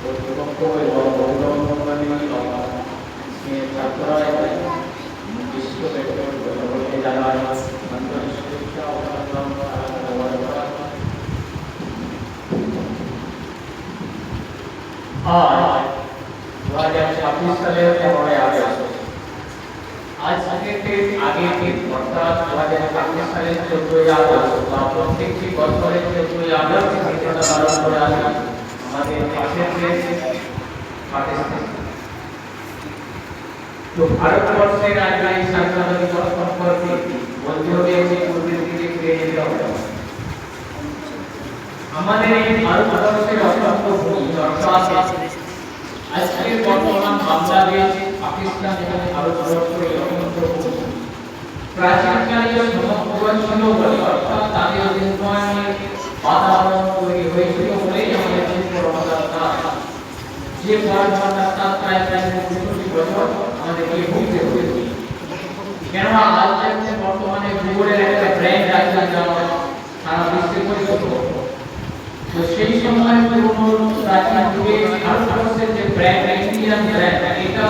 কর্তৃপক্ষ এবং অভিভাবকগণের ছাত্ররা বিশ্ব সকলকে জানায় আন্তরিক শুভেচ্ছা অভিনন্দন আজ 2026 সালের 15 আগস্ট आज থেকে আগে অর্থাৎ 2025 সালের 14 আগস্ট বা প্রত্যেকটি বছরের 14 আগস্ট ঘটনা পালন করে আসা আমাদের পাশের দেশ পাকিস্তান। তো ভারতবর্ষের আজকে এই স্বাধীনতা দিবস সম্পর্কে বলতে হবে যে পূর্বের দিকে ফিরে যেতে হবে। আমাদের এই ভারতবর্ষের অসংখ্য ভূমি অর্থাৎ আজকের বর্তমান বাংলাদেশ পাকিস্তান এবং ভারতবর্ষের অসংখ্য ভূমি প্রাচীনকালীন সমগ্র ছিল বলে অর্থাৎ তাদের উন্নয়নের বাতাবরণ তৈরি হয়েছিল বলেই আমাদের পরমাত্মা যে পরমাত্মা প্রায় ২৫ বছর আমাদেরকে ভুগতে হয়েছে। কেননা আজ বর্তমানে ভূগোলের একটা ব্র্যান্ড আছে যা সারা বিশ্বে পরিচিত। তো সেই সময় পুরনো প্রাচীন যুগে ভারতবর্ষের যে ব্র্যান্ড ইন্ডিয়ান ব্র্যান্ড এটা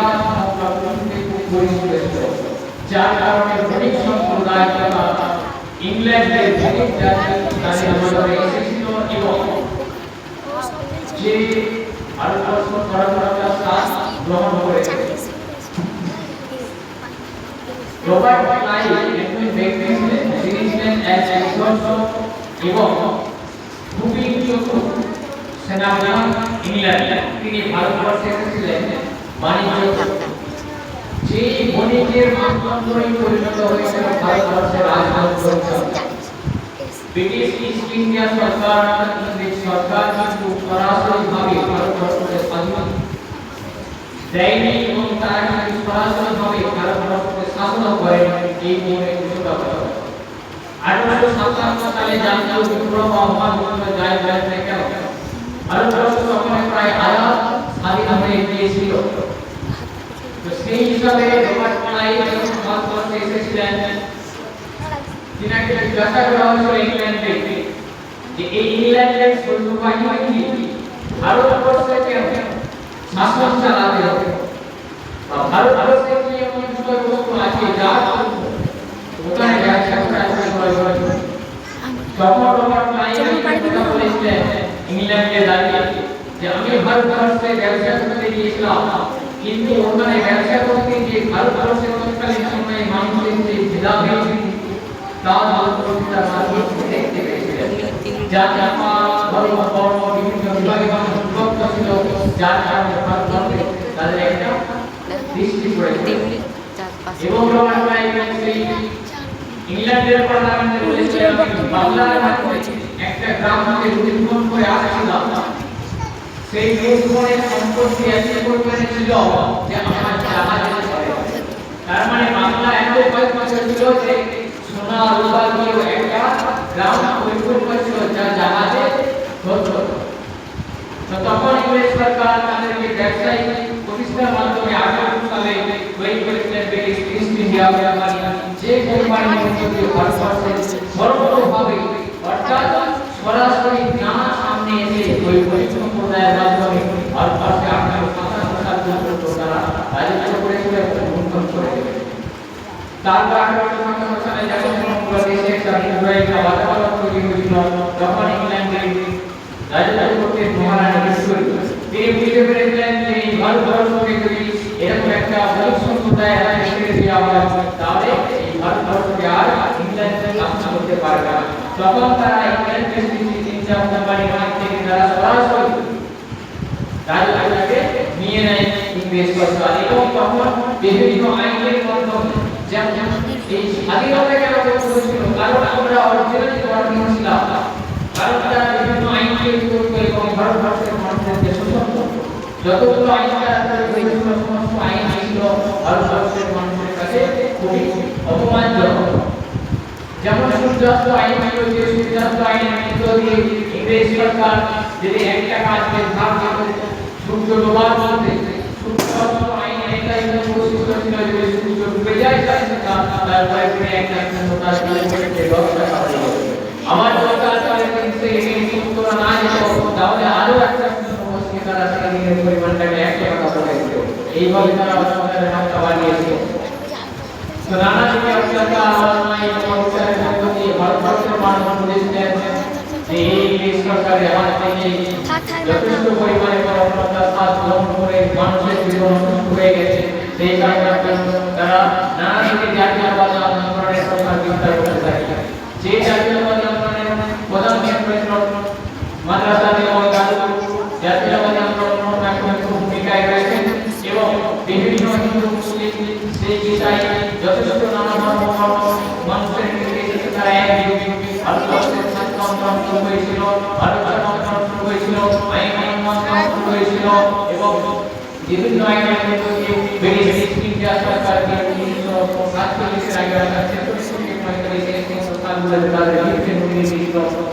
সমগ্র খুব পরিচিত ছিল, যার কারণে বণিক সম্প্রদায় তথা ইংল্যান্ডের বণিক জাতি তাদের নজরে এসেছিল এবং যে ভারতবর্ষ পরম্পরার সাথ গ্রহণ করেছে। রবার্ট ক্লাইভ একজন ব্যক্তি ছিলেন, তিনি ছিলেন এক এবং খুবই চতুর সেনাপতি ইংল্যান্ড। তিনি ভারতবর্ষে এসেছিলেন বাণিজ্য, যে বণিকের মানদণ্ডই পরিণত হয়েছিল ভারতবর্ষের রাজতন্ত্র। ব্রিটিশ ইস্ট ইন্ডিয়া সরকার ইংরেজ সরকার কিন্তু সরাসরিভাবে ভারতবর্ষকে স্বাধীন দেয়নি এবং তারা কিন্তু সরাসরিভাবে ভারতবর্ষকে শাসন করেন। এই নিয়ে কিছুটা 1857 সালে জাতীয় বিপ্লব আহ্বান যায় কেন ভারতবর্ষ তখন প্রায় আজাদ স্বাধীন হয়ে গিয়েছিল। তো সেই হিসাবে রবার্ট ক্লাইভ যখন ভারতবর্ষে এসেছিলেন, তিনাকে জিজ্ঞাসা করা হয়েছিল ইংল্যান্ডে যে এই ইংল্যান্ডের সৈন্যবাহিনী কি ভারতবর্ষে কেন শাসন চালাতে হবে বা ভারতবর্ষে কি এমন বিষয়বস্তু আছে যা ওখানে ব্যবসা করা হয়। তখন রবার্ট ক্লাইভ কথা বলেছিলেন ইংল্যান্ডে দাঁড়িয়ে যে আমি ভারতবর্ষে ব্যবসা করতে গিয়েছিলাম, কিন্তু ওখানে ব্যবসা করতে গিয়ে ভারতবর্ষের তৎকালীন সময়ে মানুষের যে ভেদাভেদ তা ভারতবর্ষটা মানুষ দেখতে পেয়েছিলেন। যার ধর্ম বর্ণ বিভিন্ন বিভাগে মানুষ বিভক্ত ছিল, যার কারণে ভারতবর্ষে তাদের একটা দৃষ্টি পড়েছিল। এবং রবার্ট ক্লাইভ সেই ইংল্যান্ডের পার্লামেন্টে বলেছিলেন বাংলার মাধ্যমে একটা গ্রাম থেকে নির্মাণ করে আসছিলাম, সেই নির্মাণের সম্পত্তি এত পরিমাণে ছিল যে আমার জাহাজে চলে। তার মানে বাংলা এত পয়সা ছিল যে সোনা রূপা দিয়ে একটা গ্রাম পরিপূর্ণ ছিল যা জাহাজে ধরতো। তো তখন ইংরেজ সরকার তাদেরকে ব্যবসায়িক প্রতিষ্ঠার মাধ্যমে 18 সালে তৈরি করেছিলেন ব্রিটিশ ইস্ট ইন্ডিয়া কোম্পানি, যে কোম্পানির মধ্যে ভারতবর্ষের সর্বতোভাবে অর্থাৎ সরাসরি না সামনে এসে ওই সম্প্রদায়ের মাধ্যমে ভারতবর্ষে 1857 সাল পর্যন্ত তারা রাজত্ব করেছিল এবং লুণ্ঠন করেছিল। তারপর 1857 সালে যখন সমগ্র দেশে একটা বিদ্রোহী বাতাবরণ তৈরি হয়েছিল, তখন ইংল্যান্ডের রাজত্ব করতে মহারানী ভিক্টোরিয়া তিনি বুঝতে পেরেছিলেন যে ভারতবর্ষকে যদি এরকম একটা বণিক সম্প্রদায় হাতে ছেড়ে দেওয়া হয় তাহলে এই ভারতবর্ষকে আর ইংল্যান্ডে শাসন করতে পারবে না। তখন তারা ইংল্যান্ডের তিনটা কোম্পানির হাত থেকে তারা সরাসরি রাজত্বকে নিয়ে নেয় ইংরেজ সরকার। এবং তখন বিভিন্ন আইনের মাধ্যমে যেমন এই স্বাধীনতা কেন করতে হয়েছিল, কারণ আমরা অরিজিনালি গভর্নমেন্ট ছিলাম না, কারণ তারা বিভিন্ন আইন তৈরি করতো এবং ভারতবর্ষের মানুষদেরকে শোষণ করতো। যতগুলো আইন তারা তৈরি করেছিল সমস্ত আইন ছিল ভারতবর্ষের মানুষের কাছে খুবই অপমানজনক। যেমন সূর্যাস্ত আইন ছিল, যে সূর্যাস্ত আইনের মধ্য দিয়ে ইংরেজ সরকার যদি একটা কাজকে ভাগ দিত সূর্য ডোবার মধ্যে, সূর্যাস্ত আইন এটা বৈশিষ্ট্য ছিল যে সূর্য ডুবে যায় তারপরে একটা তার ব্যবস্থা করা হবে। আমার দরকার তাহলে কিন্তু এই উত্তর না যেত, তাহলে আরো একটা সমস্যা তারা দিনের পরিমাণটাকে 100 টাকা বাড়িয়েছে। এইভাবে তারা অত্যাচারের হাতটা বাড়িয়েছে। তো নানা দিকে অত্যাচার অন্যায় অত্যাচারের মধ্য দিয়ে ভারতবর্ষের মানুষ বুঝেছিলেন যে এই সরকারের হাত থেকে যথেষ্ট পরিমাণে অত্যাচার গ্রহণ করে মানুষের জীবন নষ্ট হয়ে গেছে। সেই কারণে তারা নানা দিকে জাতীয়তাবাদী আন্দোলনের প্রচার বিস্তার করতে থাকে। যে জাতীয়তাবাদী আন্দোলনের প্রধান কেন্দ্র ছিল মাদ্রাসা এবং জাতীয়তাবাদী আন্দোলন এখন ভূমিকায় রয়েছেন এবং বিভিন্ন হিন্দু মুসলিম সেই বিষয়ে যথেষ্ট নানা ধর্ম মানুষের নির্দেশে তারা একযোগে ভারতবর্ষের স্বাধীনতা শুরু হয়েছিল, ভারতের আন্দোলন শুরু হয়েছিল, আইন আন্দোলন শুরু হয়েছিল এবং বিভিন্ন আইনের মধ্যে দিয়ে বেরিয়ে তিনটা সরকারকে 1947 আগে রাখা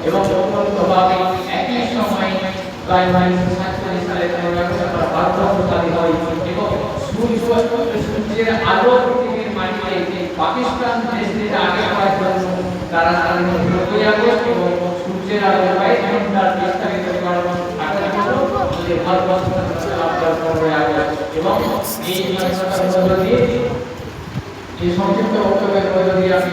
এবং সম্পূর্ণভাবে একই সময় প্রায় 1947 সালে ভারতবর্ষ স্বাধীন হয় এবং সূর্যের আলো পৃথিবীর মাটিতে পাকিস্তান দেশ থেকে আগে করার জন্য তারা স্বাধীন 9 আগস্ট এবং সূর্যের আলো 22 ঘন্টার বিস্তারিত করার আমাদের ভারতবর্ষ এবং এই সংক্ষিপ্ত বক্তব্যের মধ্যে দিয়ে আমি